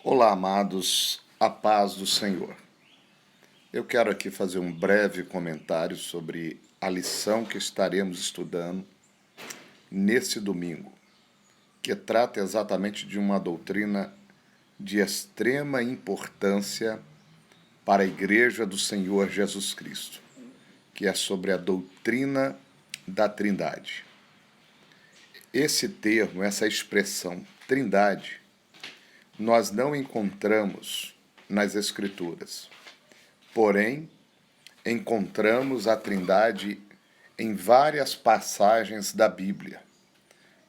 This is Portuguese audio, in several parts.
Olá, amados, a paz do Senhor. Eu quero aqui fazer um breve comentário sobre a lição que estaremos estudando neste domingo, que trata exatamente de uma doutrina de extrema importância para a Igreja do Senhor Jesus Cristo, que é sobre a doutrina da Trindade. Esse termo, essa expressão Trindade, nós não encontramos nas Escrituras. Porém, encontramos a Trindade em várias passagens da Bíblia.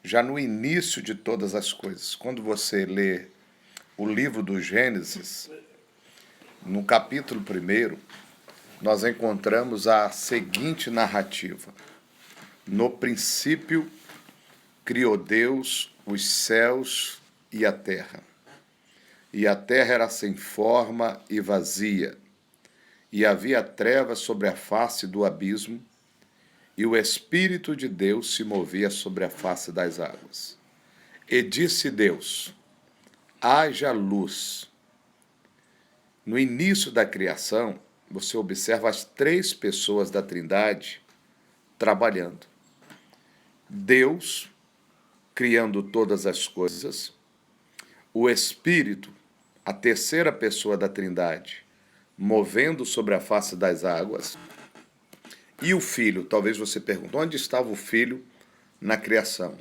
Já no início de todas as coisas, quando você lê o livro do Gênesis, no capítulo 1, nós encontramos a seguinte narrativa: No princípio, criou Deus os céus e a terra. E a terra era sem forma e vazia, e havia trevas sobre a face do abismo, e o Espírito de Deus se movia sobre a face das águas. E disse Deus: haja luz. No início da criação, você observa as três pessoas da Trindade trabalhando. Deus criando todas as coisas, o Espírito, a terceira pessoa da Trindade, movendo sobre a face das águas, e o Filho. Talvez você pergunte, onde estava o Filho na criação?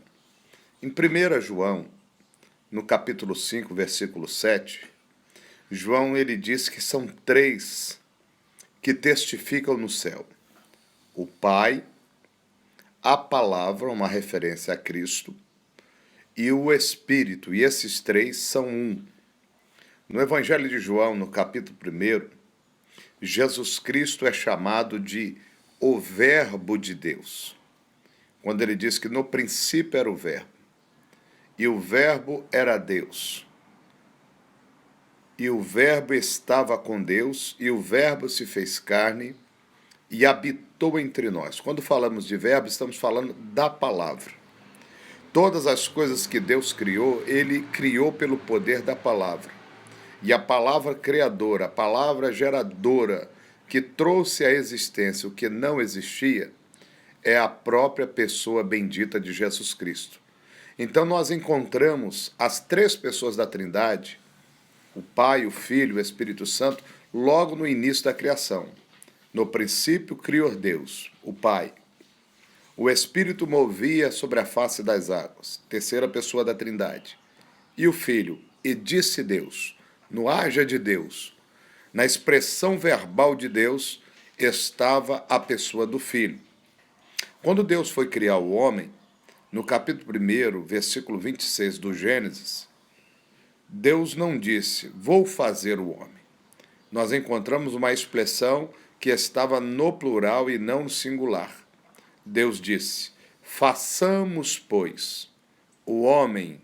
Em 1 João, no capítulo 5, versículo 7, João ele diz que são três que testificam no céu: o Pai, a Palavra, uma referência a Cristo, e o Espírito, e esses três são um. No Evangelho de João, no capítulo 1, Jesus Cristo é chamado de o Verbo de Deus, quando ele diz que no princípio era o Verbo, e o Verbo era Deus, e o Verbo estava com Deus, e o Verbo se fez carne e habitou entre nós. Quando falamos de Verbo, estamos falando da Palavra. Todas as coisas que Deus criou, ele criou pelo poder da Palavra. E a palavra criadora, a palavra geradora, que trouxe à existência o que não existia, é a própria pessoa bendita de Jesus Cristo. Então nós encontramos as três pessoas da Trindade, o Pai, o Filho e o Espírito Santo, logo no início da criação. No princípio criou Deus, o Pai. O Espírito movia sobre a face das águas, terceira pessoa da Trindade. E o Filho, e disse Deus. No haja de Deus, na expressão verbal de Deus, estava a pessoa do Filho. Quando Deus foi criar o homem, no capítulo 1, versículo 26 do Gênesis, Deus não disse, vou fazer o homem. Nós encontramos uma expressão que estava no plural e não no singular. Deus disse, façamos, pois, o homem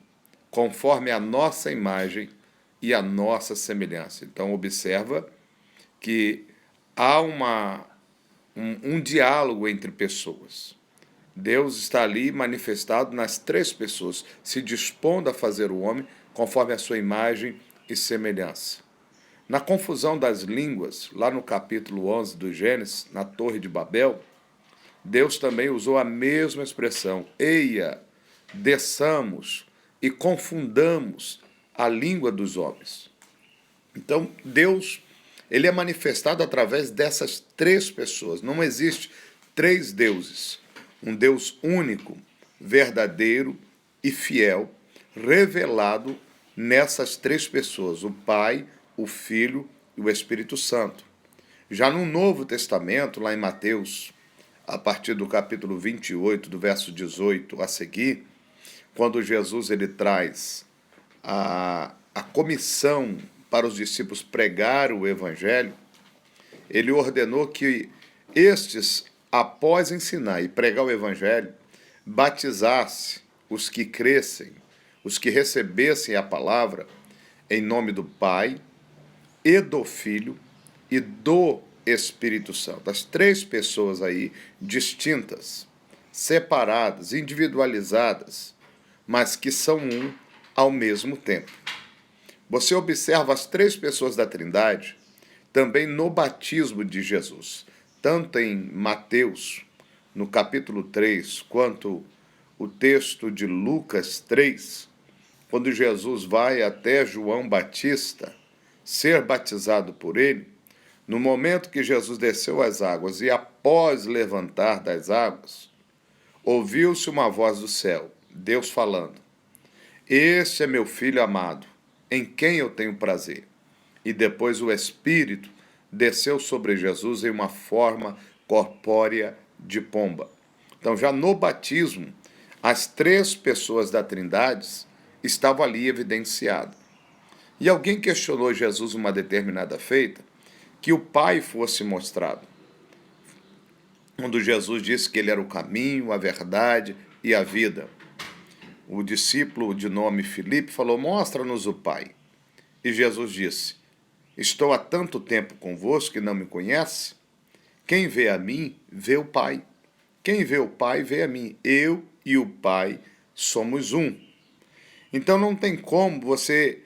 conforme a nossa imagem e a nossa semelhança. Então, observa que há um diálogo entre pessoas. Deus está ali manifestado nas três pessoas, se dispondo a fazer o homem conforme a sua imagem e semelhança. Na confusão das línguas, lá no capítulo 11 do Gênesis, na Torre de Babel, Deus também usou a mesma expressão: eia, desçamos e confundamos a língua dos homens. Então, Deus, ele é manifestado através dessas três pessoas. Não existe três deuses. Um Deus único, verdadeiro e fiel, revelado nessas três pessoas, o Pai, o Filho e o Espírito Santo. Já no Novo Testamento, lá em Mateus, a partir do capítulo 28, do verso 18 a seguir, quando Jesus ele traz a comissão para os discípulos pregar o Evangelho, ele ordenou que estes, após ensinar e pregar o Evangelho, batizasse os que crescem, os que recebessem a palavra, em nome do Pai, e do Filho, e do Espírito Santo. As três pessoas aí distintas, separadas, individualizadas, mas que são um ao mesmo tempo. Você observa as três pessoas da Trindade também no batismo de Jesus, tanto em Mateus, no capítulo 3, quanto o texto de Lucas 3, quando Jesus vai até João Batista ser batizado por ele. No momento que Jesus desceu às águas e após levantar das águas, ouviu-se uma voz do céu, Deus falando: "Este é meu filho amado, em quem eu tenho prazer." E depois o Espírito desceu sobre Jesus em uma forma corpórea de pomba. Então, já no batismo, as três pessoas da Trindade estavam ali evidenciadas. E alguém questionou Jesus uma determinada feita que o Pai fosse mostrado. Quando Jesus disse que ele era o caminho, a verdade e a vida, o discípulo de nome Filipe falou: "Mostra-nos o Pai." E Jesus disse: "Estou há tanto tempo convosco que não me conhece? Quem vê a mim, vê o Pai. Quem vê o Pai, vê a mim. Eu e o Pai somos um." Então não tem como você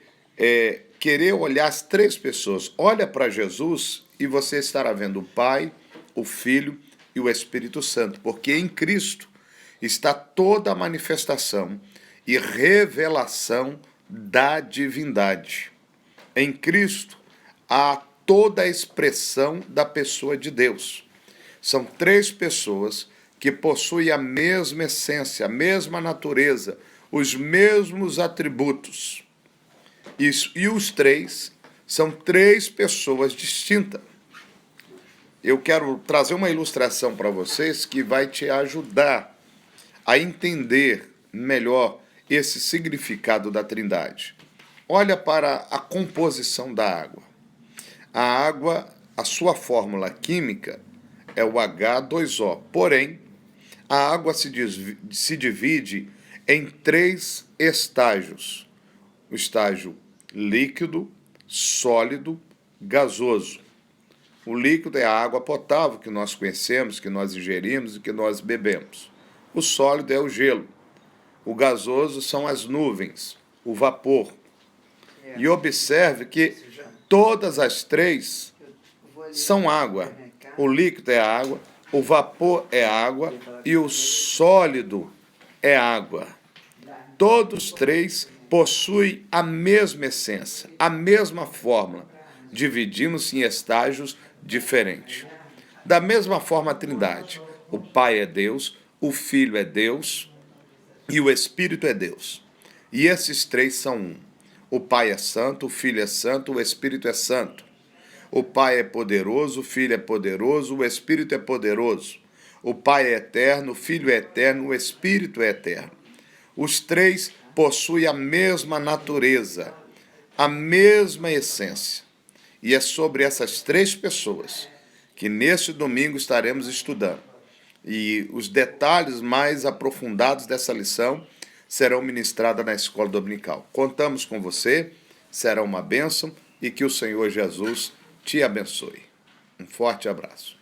querer olhar as três pessoas. Olha para Jesus e você estará vendo o Pai, o Filho e o Espírito Santo, porque em Cristo está toda a manifestação e revelação da divindade. Em Cristo há toda a expressão da pessoa de Deus. São três pessoas que possuem a mesma essência, a mesma natureza, os mesmos atributos. E os três são três pessoas distintas. Eu quero trazer uma ilustração para vocês que vai te ajudar a entender melhor esse significado da Trindade. Olha para a composição da água. A água, a sua fórmula química é o H2O. Porém, a água se divide em três estágios: o estágio líquido, sólido, gasoso. O líquido é a água potável que nós conhecemos, que nós ingerimos e que nós bebemos. O sólido é o gelo. O gasoso são as nuvens, o vapor. E observe que todas as três são água. O líquido é água, o vapor é água e o sólido é água. Todos três possuem a mesma essência, a mesma fórmula, dividindo-se em estágios diferentes. Da mesma forma, a Trindade: o Pai é Deus, o Filho é Deus e o Espírito é Deus. E esses três são um. O Pai é santo, o Filho é santo, o Espírito é santo. O Pai é poderoso, o Filho é poderoso, o Espírito é poderoso. O Pai é eterno, o Filho é eterno, o Espírito é eterno. Os três possuem a mesma natureza, a mesma essência. E é sobre essas três pessoas que neste domingo estaremos estudando. E os detalhes mais aprofundados dessa lição serão ministrados na escola dominical. Contamos com você, será uma bênção e que o Senhor Jesus te abençoe. Um forte abraço.